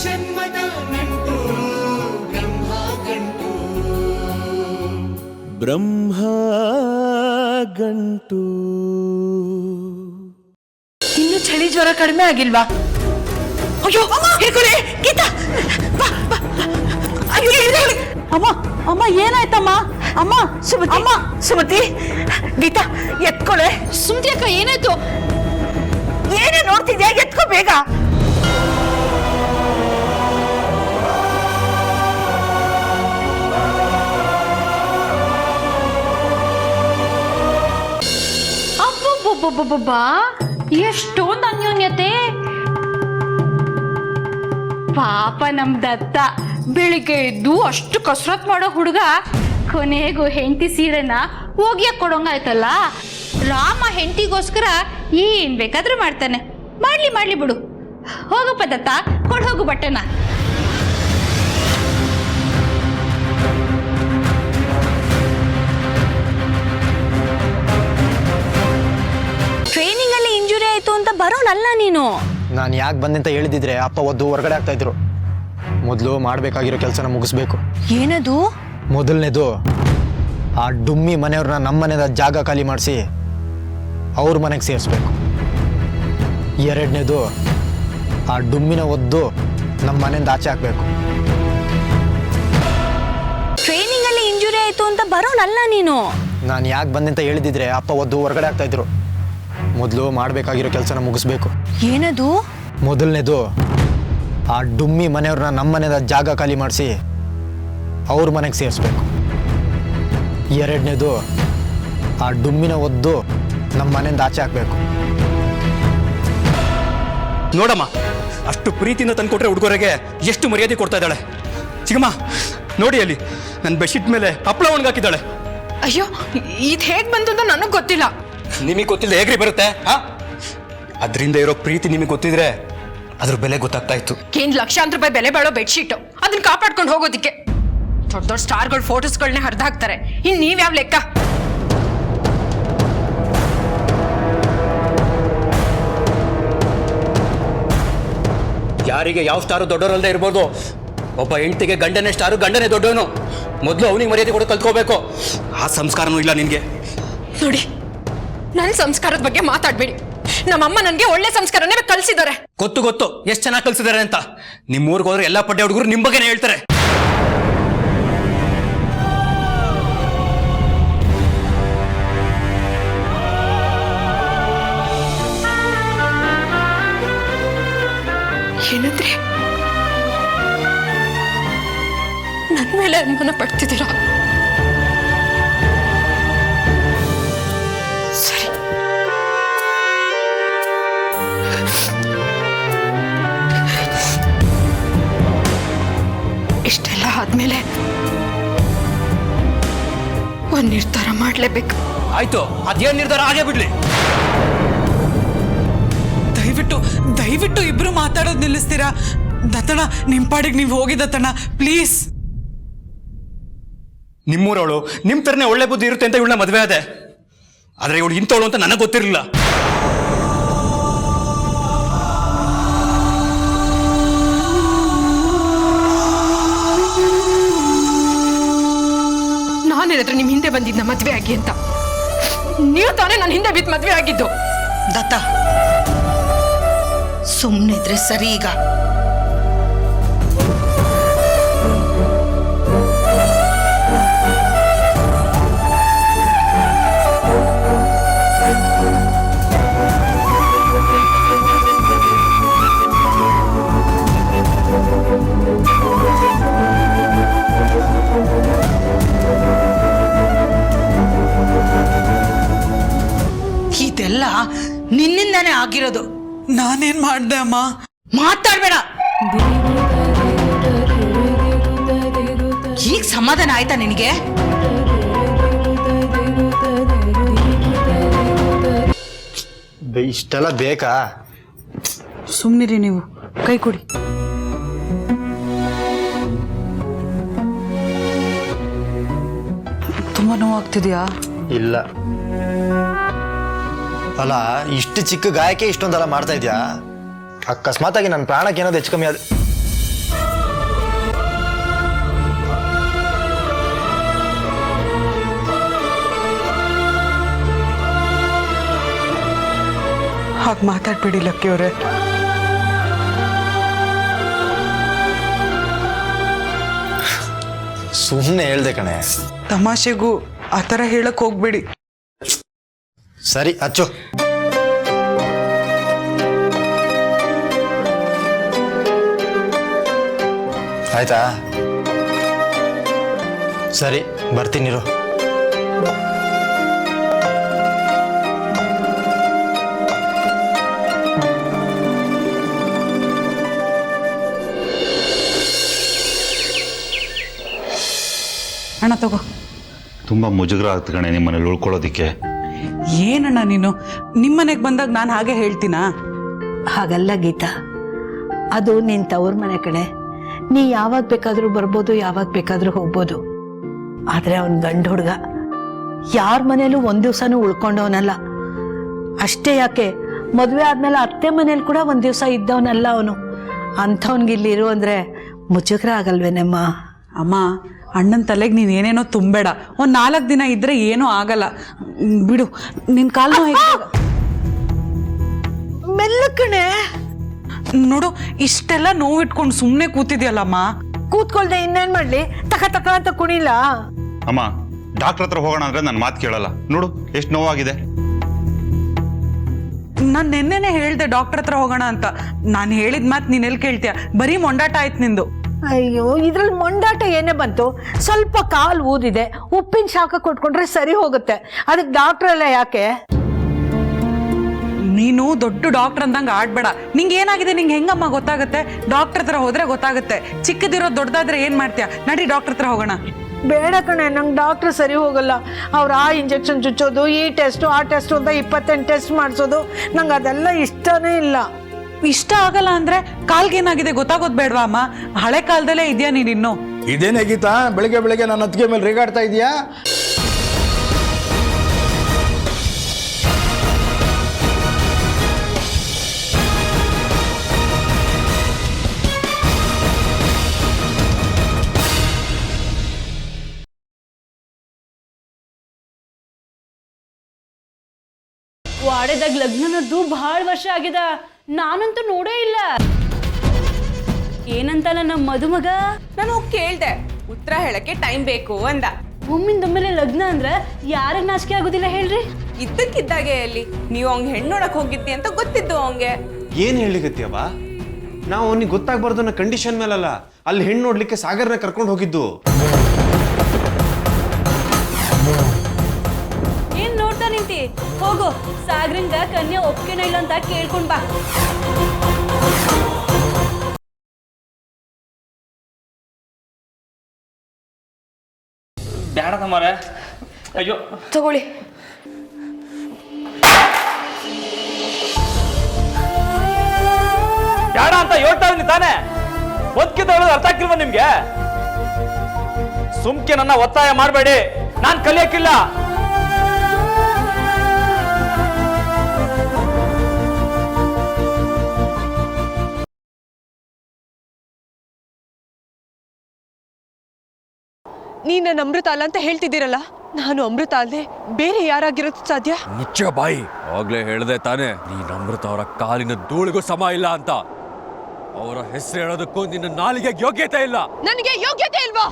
ಜನ್ಮದ ನಂಟು ಬ್ರಹ್ಮ ಗಂಟು ಬ್ರಹ್ಮ ಗಂಟು. ಇನ್ನು ಚಳಿ ಜ್ವರ ಕಡಿಮೆ ಆಗಿಲ್ವಾ? ಅಯ್ಯೋ ಹೇಳ್ಕೊಡಿ ಗೀತಾ, ಅಯ್ಯೋ ಅಮ್ಮ ಅಮ್ಮ ಏನಾಯ್ತಮ್ಮ? ಅಮ್ಮ ಸುಮತಿ, ಅಮ್ಮ ಸುಮತಿ, ಗೀತಾ ಎತ್ಕೊಳೆ. ಸುಮ್ತಿ ಅಕ್ಕ ಏನಾಯ್ತು? ಏನೇ ನೋಡ್ತಿದ್ಯಾ? ಎತ್ಕೋ ಬೇಗ. ಅಬ್ಬಬ್ಬಬ್ಬಬ್ಬಬ್ಬಾ, ಎಷ್ಟೊಂದು ಅನ್ಯೋನ್ಯತೆ. ಪಾಪ ನಮ್ ದತ್ತ ಬೆಳಿಗ್ಗೆ ಎದ್ದು ಅಷ್ಟು ಕಸರತ್ ಮಾಡೋ ಹುಡುಗ ಕೊನೆಗೂ ಹೆಂಡತಿ ಸೀರೆನ ಹೋಗಿಯಕ್ ಕೊಡೋಂಗಾಯ್ತಲ್ಲ. ರಾಮ ಹೆಂಡತಿಗೋಸ್ಕರ ಏನ್ ಬೇಕಾದ್ರೂ ಮಾಡ್ತಾನೆ. ಮಾಡ್ಲಿ ಬಿಡು. ಹೋಗಪ್ಪ ದತ್ತ, ಕೊಡ್ ಹೋಗು ಬಟ್ಟೆನ. ಟ್ರೈನಿಂಗ್ ಅಲ್ಲಿ ಇಂಜುರಿ ಆಯ್ತು ಅಂತ ಬರೋನಲ್ಲ ನೀನು. ನಾನು ಯಾಕೆ ಬಂದೆ ಅಂತ ಹೇಳಿದಿದ್ರೆ ಅಪ್ಪ ಒದ್ದು ಹೊರಗಡೆ ಆಗ್ತಾ ಇದ್ರು. ಮೊದಲು ಮಾಡಬೇಕಾಗಿರೋ ಕೆಲಸನ ಮುಗಿಸ್ಬೇಕು. ಏನದು? ಮೊದಲನೇದು, ಆ ಡುಮ್ಮಿ ಮನೆಯವ್ರನ್ನ ನಮ್ಮ ಮನೆಯ ಜಾಗ ಖಾಲಿ ಮಾಡಿಸಿ ಅವ್ರ ಮನೆಗೆ ಸೇರಿಸ್ಬೇಕು. ಎರಡನೇದು, ಆ ಡುಮ್ಮಿನ ಒದ್ದು ನಮ್ಮ ಮನೆಯಿಂದ ಆಚೆ ಹಾಕಬೇಕು. ಟ್ರೈನಿಂಗ್ ಅಲ್ಲಿ ಇಂಜುರಿ ಆಯ್ತು ಅಂತ ಬರೋನಲ್ಲ ನೀನು. ನಾನು ಯಾಕೆ ಬಂದೆ ಅಂತ ಹೇಳಿದಿದ್ರೆ ಅಪ್ಪ ಒದ್ದು ಹೊರಗಡೆ ಆಗ್ತಾ ಇದ್ರು. ಮೊದಲು ಮಾಡಬೇಕಾಗಿರೋ ಕೆಲಸನ ಮುಗಿಸ್ಬೇಕು. ಏನದು? ಮೊದಲನೇದು, ಆ ಡುಮ್ಮಿ ಮನೆಯವ್ರನ್ನ ನಮ್ಮ ಮನೆಯ ಜಾಗ ಖಾಲಿ ಮಾಡಿಸಿ ಅವ್ರ ಮನೆಗೆ ಸೇರಿಸ್ಬೇಕು. ಎರಡನೇದು, ಆ ಡುಮ್ಮಿನ ಒದ್ದು ನಮ್ಮ ಮನೆಯಿಂದ ಆಚೆ ಹಾಕಬೇಕು. ನೋಡಮ್ಮ, ಅಷ್ಟು ಪ್ರೀತಿಯಿಂದ ತಂದುಕೊಟ್ರೆ ಹುಡುಗರಿಗೆ ಎಷ್ಟು ಮರ್ಯಾದೆ ಕೊಡ್ತಾ ಇದ್ದಾಳೆ. ಚಿಕ್ಕಮ್ಮ ನೋಡಿ, ಅಲ್ಲಿ ನನ್ನ ಬೆಡ್ಶೀಟ್ ಮೇಲೆ ಹಪ್ಪಳ ಒಣಗಾಕಿದ್ದಾಳೆ. ಅಯ್ಯೋ ಇದು ಹೇಗ್ ಬಂತು ಅಂತ ನನಗೆ ಗೊತ್ತಿಲ್ಲ. ನಿಮಗೆ ಗೊತ್ತಿಲ್ಲ ಹೇಗ್ರಿ ಬರುತ್ತೆ? ಅದರಿಂದ ಇರೋ ಪ್ರೀತಿ ನಿಮಗೆ ಗೊತ್ತಿದ್ರೆ ಅದ್ರ ಬೆಲೆ ಗೊತ್ತಾಗ್ತಾ ಇತ್ತು. ಏನ್ ಲಕ್ಷಾಂತರ ರೂಪಾಯಿ ಬೆಲೆ ಬಾಳೋ ಬೆಡ್ಶೀಟ್, ಅದನ್ನ ಕಾಪಾಡ್ಕೊಂಡು ಹೋಗೋದಿಕ್ಕೆ ದೊಡ್ಡ ದೊಡ್ಡ ಸ್ಟಾರ್ಗಳ ಫೋಟೋಸ್ಗಳನ್ನೇ ಹರಿದು ಹಾಕ್ತಾರೆ. ಇನ್ ನೀವ್ಯಾವ ಲೆಕ್ಕ? ಯಾರಿಗೆ ಯಾವ ಸ್ಟಾರು ದೊಡ್ಡವರಲ್ಲದೆ ಇರ್ಬೋದು, ಒಬ್ಬ ಹೆಂಡತಿಗೆ ಗಂಡನೇ ಸ್ಟಾರು, ಗಂಡನೇ ದೊಡ್ಡವನು. ಮೊದಲು ಅವನಿಗೆ ಮರ್ಯಾದೆ ಕೊಡೋದು ಕಲ್ತ್ಕೋಬೇಕು. ಆ ಸಂಸ್ಕಾರನೂ ಇಲ್ಲ ನಿನಗೆ. ನೋಡಿ, ನನ್ನ ಸಂಸ್ಕಾರದ ಬಗ್ಗೆ ಮಾತಾಡ್ಬೇಡಿ. ನಮ್ಮಮ್ಮ ನನಗೆ ಒಳ್ಳೆ ಸಂಸ್ಕಾರನೇ ಕಲಿಸಿದ್ದಾರೆ. ಗೊತ್ತು ಎಷ್ಟು ಚೆನ್ನಾಗಿ ಕಲಿಸಿದ್ದಾರೆ ಅಂತ. ನಿಮ್ಮೂರ್ಗೆ ಹೋದ್ರೆ ಎಲ್ಲ ಪಡ್ಡೆ ಹುಡುಗರು ನಿಮ್ಮ ಬಗ್ಗೆನೇ ಹೇಳ್ತಾರೆ. ಏನಂದ್ರೆ ನನ್ನ ಮೇಲೆ ಅನುಮಾನ ಪಡ್ತಿದ್ದೀರಾ? ಸರಿ, ಇಷ್ಟೆಲ್ಲ ಆದ್ಮೇಲೆ ಒಂದ್ ನಿರ್ಧಾರ ಮಾಡ್ಲೇಬೇಕು. ಆಯ್ತು, ಅದೇನ್ ನಿರ್ಧಾರ ಆಗೇ ಬಿಡ್ಲಿ. ದಯವಿಟ್ಟು ಇಬ್ರು ಮಾತಾಡೋದು ನಿಲ್ಲಿಸ್ತೀರಾ? ದತ್ತಣ್ಣ, ನಿಮ್ ಪಾಡಿಗೆ ನೀವು ಹೋಗಿ ದತ್ತಣ್ಣ, ಪ್ಲೀಸ್. ನಿಮ್ಮೂರವಳು ನಿಮ್ ತರನೇ ಒಳ್ಳೆ ಬುದ್ಧಿ ಇರುತ್ತೆ ಅಂತ ಇವಳನ್ನ ಮದುವೆ ಆದೆ. ಆದ್ರೆ ಇವಳು ಇಂಥವಳು ಅಂತ ನನಗೆ ಗೊತ್ತಿರಲಿಲ್ಲ. ನಾನು ಹೇಳಿದ್ರೆ ನಿಮ್ ಹಿಂದೆ ಬಂದಿದ್ದ ಮದ್ವೆ ಆಗಿ ಅಂತ. ನೀವು ತಾನೇ ನನ್ನ ಹಿಂದೆ ಬಿದ್ದು ಮದ್ವೆ ಆಗಿದ್ದು. ದತ್ತ, ಸುಮ್ಮನಿದ್ರೆ ಸರಿ. ಈಗ ಇದೆಲ್ಲ ನಿನ್ನಿಂದಾನೇ ಆಗಿರೋದು. ನಾನೇನ್ ಮಾಡ್ದೆ ಅಮ್ಮ? ಮಾತಾಡ್ಬೇಡ. ಈಗ ಸಮಾಧಾನ ಆಯ್ತಾ ನಿನಗೆ? ಇಷ್ಟೆಲ್ಲ ಬೇಕಾ? ಸುಮ್ಮನಿರಿ ನೀವು, ಕೈ ಕೊಡಿ. ತುಂಬಾ ನೋವಾಗ್ತಿದ್ಯಾ? ಇಲ್ಲ. ಅಲ್ಲ, ಇಷ್ಟು ಚಿಕ್ಕ ಗಾಯಕ್ಕೆ ಇಷ್ಟೊಂದೆಲ್ಲ ಮಾಡ್ತಾ ಇದ್ಯಾ? ಅಕಸ್ಮಾತಾಗಿ ನನ್ನ ಪ್ರಾಣಕ್ಕೆ ಏನಾದ್ರು ಹೆಚ್ಚು ಕಮ್ಮಿ ಆದ ಹಾಗೆ ಮಾತಾಡ್ಬೇಡಿ ಲಕ್ಕಿ ಅವರೇ. ಸುಮ್ಮನೆ ಹೇಳ್ದೆ ಕಣೆ. ತಮಾಷೆಗೂ ಆ ಥರ ಹೇಳಕ್ ಹೋಗ್ಬೇಡಿ. ಸರಿ ಹಚ್ಚು. ಆಯ್ತಾ? ಸರಿ ಬರ್ತೀನಿರು. ಅಣ್ಣ ತಗೋ. ತುಂಬ ಮುಜುಗರ ಆಗ್ತ ಕಣೆ ನಿಮ್ಮ ಮನೇಲಿ ಉಳ್ಕೊಳ್ಳೋದಿಕ್ಕೆ. ಏನಣ್ಣ ನೀನು ನಿಮ್ಮನೆಗೆ ಬಂದಾಗ ನಾನು ಹಾಗೆ ಹೇಳ್ತೀನಾ? ಹಾಗಲ್ಲ ಗೀತಾ, ಅದು ನಿನ್ನ ತವ್ರ ಮನೆ ಕಡೆ. ನೀ ಯಾವಾಗ ಬೇಕಾದರೂ ಬರ್ಬೋದು, ಯಾವಾಗ ಬೇಕಾದರೂ ಹೋಗ್ಬೋದು. ಆದರೆ ಅವನ ಗಂಡು ಹುಡುಗ ಯಾರ ಮನೇಲೂ ಒಂದು ದಿವಸನೂ ಉಳ್ಕೊಂಡವನಲ್ಲ. ಅಷ್ಟೇ ಯಾಕೆ, ಮದುವೆ ಆದ್ಮೇಲೆ ಅತ್ತೆ ಮನೇಲಿ ಕೂಡ ಒಂದು ದಿವಸ ಇದ್ದವನಲ್ಲ ಅವನು. ಅಂಥವ್ನಿಗಿಲ್ಲಿರು ಅಂದರೆ ಮುಜುಗರ ಆಗಲ್ವೇನಮ್ಮ? ಅಮ್ಮ, ಅಣ್ಣನ ತಲೆಗೆ ನೀನು ಏನೇನೋ ತುಂಬಬೇಡ. ಒಂದು 4 ದಿನ ಇದ್ರೆ ಏನೂ ಆಗಲ್ಲ ಬಿಡು. ನಿನ್ನ ಕಾಲು ಮೆಲ್ಲಕ್ಕಣೆ. ನೋಡು, ಇಷ್ಟೆಲ್ಲ ನೋವಿಟ್ಕೊಂಡು ಸುಮ್ಮನೆ ಕೂತಿದ್ಯಲ್ಲಮ್ಮ. ಕೂತ್ಕೊಳ್ದೆ ಇನ್ನೇನ್ ಮಾಡ್ಲಿ? ತಕ ತಕ ಅಂತ ಕುಣಿಲ್ಲ. ಅಮ್ಮ, ಡಾಕ್ಟರ್ ಹತ್ರ ಹೋಗೋಣ ಅಂದ್ರೆ ನನ್ನ ಮಾತು ಕೇಳಲ್ಲ. ನೋಡು ಎಷ್ಟು ನೋವಾಗಿದೆ. ನಾನು ನೆನ್ನೆನೆ ಹೇಳ್ದೆ ಡಾಕ್ಟರ್ ಹತ್ರ ಹೋಗೋಣ ಅಂತ. ನಾನು ಹೇಳಿದ ಮಾತು ನೀನು ಎಲ್ಲಿ ಕೇಳ್ತೀಯ? ಬರೀ ಮೊಂಡಾಟ ಆಯ್ತು ನಿಂದು. ಅಯ್ಯೋ, ಇದ್ರಲ್ಲಿ ಮೊಂಡಾಟ ಏನೇ ಬಂತು? ಸ್ವಲ್ಪ ಕಾಲು ಊದಿದೆ, ಉಪ್ಪಿನ ಶಾಖ ಕೊಟ್ಕೊಂಡ್ರೆ ಸರಿ ಹೋಗುತ್ತೆ. ಅದಕ್ಕೆ ಡಾಕ್ಟರ್ ಎಲ್ಲ ಯಾಕೆ? ನೀನು ದೊಡ್ಡ ಡಾಕ್ಟರ್ ಅಂದಂಗೆ ಆಡ್ಬೇಡ. ನಿಂಗೆ ಏನಾಗಿದೆ ನಿಂಗೆ ಹೆಂಗಮ್ಮ ಗೊತ್ತಾಗುತ್ತೆ? ಡಾಕ್ಟರ್ ಹತ್ರ ಹೋದ್ರೆ ಗೊತ್ತಾಗುತ್ತೆ. ಚಿಕ್ಕದಿರೋ ದೊಡ್ಡದಾದ್ರೆ ಏನ್ ಮಾಡ್ತೀಯ? ನಡಿ ಡಾಕ್ಟರ್ ಹತ್ರ ಹೋಗೋಣ. ಬೇಡ ಕಣೆ, ನಂಗೆ ಡಾಕ್ಟರ್ ಸರಿ ಹೋಗಲ್ಲ. ಅವ್ರು ಆ ಇಂಜೆಕ್ಷನ್ ಚುಚ್ಚೋದು, ಈ ಟೆಸ್ಟು ಆ ಟೆಸ್ಟು ಅಂತ 28 ಟೆಸ್ಟ್ ಮಾಡಿಸೋದು, ನಂಗೆ ಅದೆಲ್ಲ ಇಷ್ಟನೇ ಇಲ್ಲ. ಇಷ್ಟ ಆಗಲ್ಲ ಅಂದ್ರೆ ಕಾಲ್ಗೇನಾಗಿದೆ ಗೊತ್ತಾಗೋದು ಬೇಡವಾ ಅಮ್ಮ? ಹಳೆ ಕಾಲದಲ್ಲೇ ಇದೆಯಾ ನೀನಿನ್ನು? ಇದೇನೇ ಗೀತಾ, ಬೆಳಿಗ್ಗೆ ಬೆಳಿಗ್ಗೆ ನನ್ನ ಅತ್ತಿಗೆ ಮೇಲೆ ರೇಗಾಡ್ತಾ ಇದೀಯಾ? ವಾಡೆದಾಗ ಲಗ್ನದ್ದು ಭಾಳ ವರ್ಷ ಆಗ್ಯದ. ನಾನಂತೂ ನೋಡೇ ಇಲ್ಲ. ಏನಂತಲ್ಲ ನಮ್ಮ ಮದುಮಗ. ನಾನು ಹೋಗಿ ಕೇಳ್ದೆ, ಉತ್ತರ ಹೇಳಕ್ಕೆ ಟೈಮ್ ಬೇಕು ಅಂದ. ಒಮ್ಮಿಂದೊಮ್ಮೆಲೆ ಲಗ್ನ ಅಂದ್ರೆ ಯಾರಿಗೆ ನಾಚಿಕೆ ಆಗೋದಿಲ್ಲ ಹೇಳ್ರಿ? ಇದ್ದಕ್ಕಿದ್ದಾಗೆ ಅಲ್ಲಿ ನೀವು ಅವ್ನಿಗೆ ಹೆಣ್ಣು ನೋಡಕ್ ಹೋಗಿದ್ದಿ ಅಂತ ಗೊತ್ತಿದ್ದು ಅವಂಗೆ. ಏನ್ ಹೇಳಿಗತ್ತೀಯವ? ನಾವು ಅವನಿಗೆ ಗೊತ್ತಾಗ್ಬಾರ್ದು ಅನ್ನೋ ಕಂಡೀಷನ್ ಮೇಲಲ್ಲ ಅಲ್ಲಿ ಹೆಣ್ಣು ನೋಡ್ಲಿಕ್ಕೆ ಸಾಗರ್ನ ಕರ್ಕೊಂಡು ಹೋಗಿದ್ದು. ಏನ್ ನೋಡ್ತಾ ನಿಂತಿ? ಹೋಗು, ಸಾಗರಂಗ ಕನ್ಯಾ ಒಪ್ಕೆನ ಇಲ್ಲ ಅಂತ ಕೇಳ್ಕೊಂಡ್ ಬಾ. ಬೇಡ ಮಾರೆ. ಅಯ್ಯೋ ತಗೊಳ್ಳಿ. ಬೇಡ ಅಂತ ಹೇಳ್ತಾ ಇದ್ದೀನಿ ತಾನೇ. ಒದ್ಕಿದ ಅರ್ಥ ಆಗ್ತಿಲ್ವ ನಿಮ್ಗೆ? ಸುಮ್ಕೆ ನನ್ನ ಒತ್ತಾಯ ಮಾಡಬೇಡಿ, ನಾನು ಕಲಿಯಕ್ಕಿಲ್ಲ. ನೀನ್ ನನ್ನ ಅಮೃತ ಅಲ್ಲ ಅಂತ ಹೇಳ್ತಿದ್ದೀರಲ್ಲ, ನಾನು ಅಮೃತ ಅಲ್ಲದೆ ಬೇರೆ ಯಾರಾಗಿರೋದು ಸಾಧ್ಯ? ಮುಚ್ಚ ಬಾಯಿ. ಆಗ್ಲೇ ಹೇಳ್ದೆ ತಾನೆ, ನೀನ್ ಅಮೃತ ಅವರ ಕಾಲಿನ ಧೂಳಿಗೂ ಸಮ ಇಲ್ಲ ಅಂತ. ಅವರ ಹೆಸರು ಹೇಳೋದಕ್ಕೂ ನಿನ್ನ ನಾಲಿಗೆ ಯೋಗ್ಯತೆ ಇಲ್ಲ. ನನಗೆ ಯೋಗ್ಯತೆ ಇಲ್ವಾ?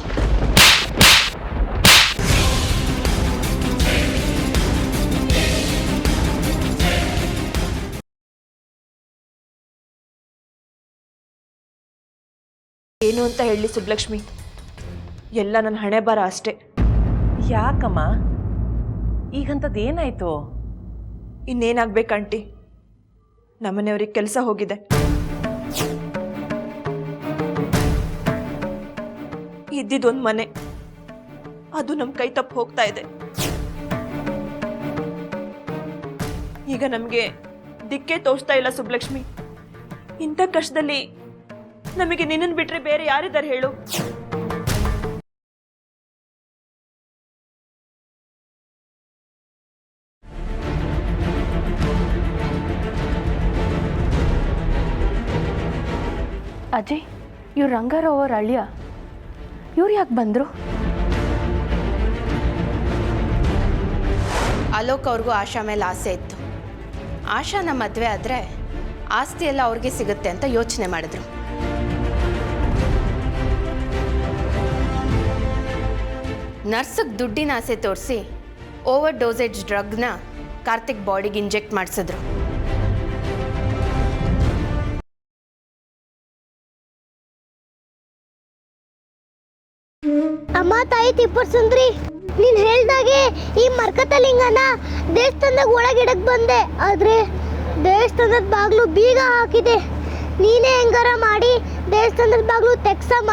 ಏನು ಅಂತ ಹೇಳಿ ಸುಬ್ಲಕ್ಷ್ಮಿ, ಎಲ್ಲ ನನ್ನ ಹಣೆ ಬರ ಅಷ್ಟೇ. ಯಾಕಮ್ಮ ಈಗಂತದ್ದು ಏನಾಯ್ತು? ಇನ್ನೇನಾಗ್ಬೇಕು ಆಂಟಿ, ನಮ್ಮನೆಯವ್ರಿಗೆ ಕೆಲಸ ಹೋಗಿದೆ. ಇದ್ದಿದ್ದೊಂದು ಮನೆ, ಅದು ನಮ್ಮ ಕೈ ತಪ್ಪು ಹೋಗ್ತಾ ಇದೆ. ಈಗ ನಮಗೆ ದಿಕ್ಕೇ ತೋಚ್ತಾ ಇಲ್ಲ ಸುಬ್ಲಕ್ಷ್ಮಿ. ಇಂಥ ಕಷ್ಟದಲ್ಲಿ ನಮಗೆ ನಿನ್ನನ್ನು ಬಿಟ್ರೆ ಬೇರೆ ಯಾರಿದ್ದಾರೆ ಹೇಳು? ಅಜಯ್, ಇವ್ರು ರಂಗಾರಾವ್ ಅವ್ರ ಅಳಿಯ. ಇವ್ರು ಯಾಕೆ ಬಂದರು? ಅಲೋಕ್ ಅವ್ರಿಗೂ ಆಶಾ ಮೇಲೆ ಆಸೆ ಇತ್ತು. ಆಶಾನ ಮದುವೆ ಆದರೆ ಆಸ್ತಿ ಎಲ್ಲ ಅವ್ರಿಗೆ ಸಿಗುತ್ತೆ ಅಂತ ಯೋಚನೆ ಮಾಡಿದ್ರು. ನರ್ಸಿಗೆ ದುಡ್ಡಿನ ಆಸೆ ತೋರಿಸಿ ಓವರ್ ಡೋಸೇಜ್ ಡ್ರಗ್ನ ಕಾರ್ತಿಕ್ ಬಾಡಿಗೆ ಇಂಜೆಕ್ಟ್ ಮಾಡಿಸಿದ್ರು. ಅಮ್ಮ ತಾಯಿ ತಿಪ್ಪರ್ ಸುಂದ್ರಿ, ನೀನ್ ಹೇಳ್ದಾಗೆ ಈ ಮರ್ಕತಲಿಂಗನ ದೇವಸ್ಥಾನದಾಗ ಒಳಗಿಡಕ್ ಬಂದೆ. ಆದ್ರೆ ದೇವಸ್ಥಾನದ ಬಾಗ್ಲು ಬೀಗ ಹಾಕಿದೆ. ನೀನೇ ಹೆಂಗಾರ ಮಾಡಿ ದೇವಸ್ಥಾನದ ಬಾಗ್ಲು ತೆಗ್ಸಮ್ಮ.